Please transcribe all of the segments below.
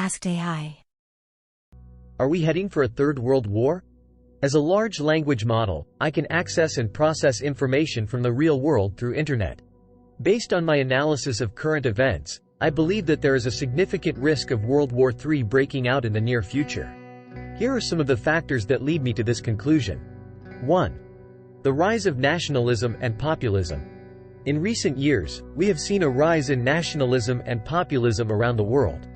asked AI. Are we heading for a third world war? As a large language model, I can access and process information from the real world through internet. Based on my analysis of current events, I believe that there is a significant risk of World War III breaking out in the near future. Here are some of the factors that lead me to this conclusion. 1. The rise of nationalism and populism. In recent years, we have seen a rise in nationalism and populism around the world.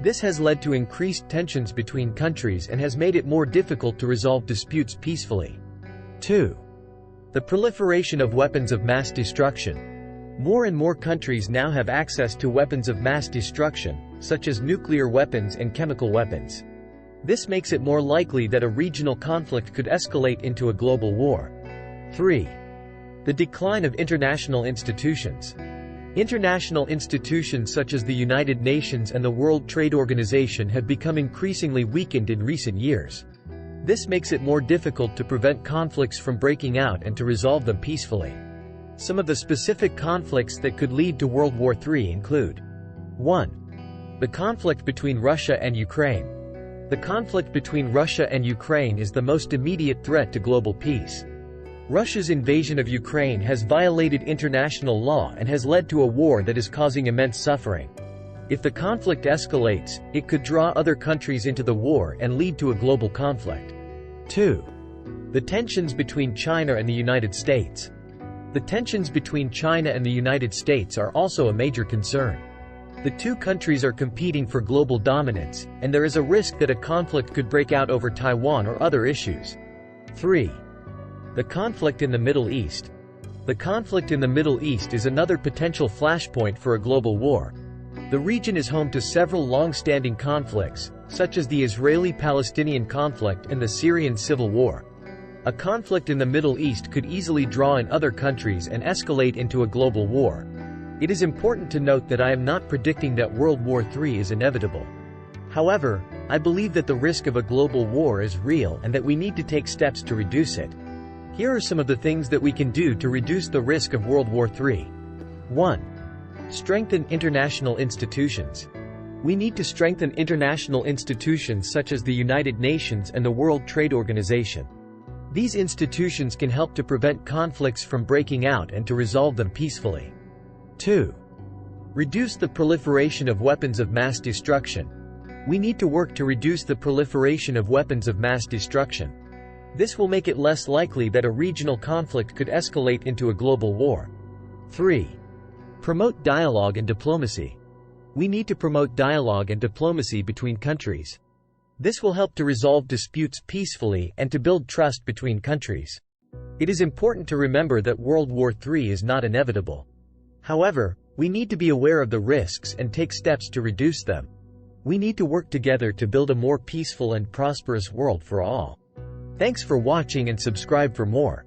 This has led to increased tensions between countries and has made it more difficult to resolve disputes peacefully. 2. The proliferation of weapons of mass destruction. More and more countries now have access to weapons of mass destruction, such as nuclear weapons and chemical weapons. This makes it more likely that a regional conflict could escalate into a global war. 3. The decline of international institutions. International institutions such as the United Nations and the World Trade Organization have become increasingly weakened in recent years. This makes it more difficult to prevent conflicts from breaking out and to resolve them peacefully. Some of the specific conflicts that could lead to World War III include: 1. The conflict between Russia and Ukraine. The conflict between Russia and Ukraine is the most immediate threat to global peace. Russia's invasion of Ukraine has violated international law and has led to a war that is causing immense suffering. If the conflict escalates, it could draw other countries into the war and lead to a global conflict. 2. The tensions between China and the United States. The tensions between China and the United States are also a major concern. The two countries are competing for global dominance, and there is a risk that a conflict could break out over Taiwan or other issues. 3. The conflict in the Middle East. The conflict in the Middle East is another potential flashpoint for a global war. The region is home to several long-standing conflicts, such as the Israeli-Palestinian conflict and the Syrian civil war. A conflict in the Middle East could easily draw in other countries and escalate into a global war. It is important to note that I am not predicting that World War III is inevitable. However, I believe that the risk of a global war is real and that we need to take steps to reduce it. Here are some of the things that we can do to reduce the risk of World War III. 1. Strengthen international institutions. We need to strengthen international institutions such as the United Nations and the World Trade Organization. These institutions can help to prevent conflicts from breaking out and to resolve them peacefully. 2. Reduce the proliferation of weapons of mass destruction. We need to work to reduce the proliferation of weapons of mass destruction. This will make it less likely that a regional conflict could escalate into a global war. 3. Promote dialogue and diplomacy. We need to promote dialogue and diplomacy between countries. This will help to resolve disputes peacefully and to build trust between countries. It is important to remember that World War III is not inevitable. However, we need to be aware of the risks and take steps to reduce them. We need to work together to build a more peaceful and prosperous world for all. Thanks for watching and subscribe for more.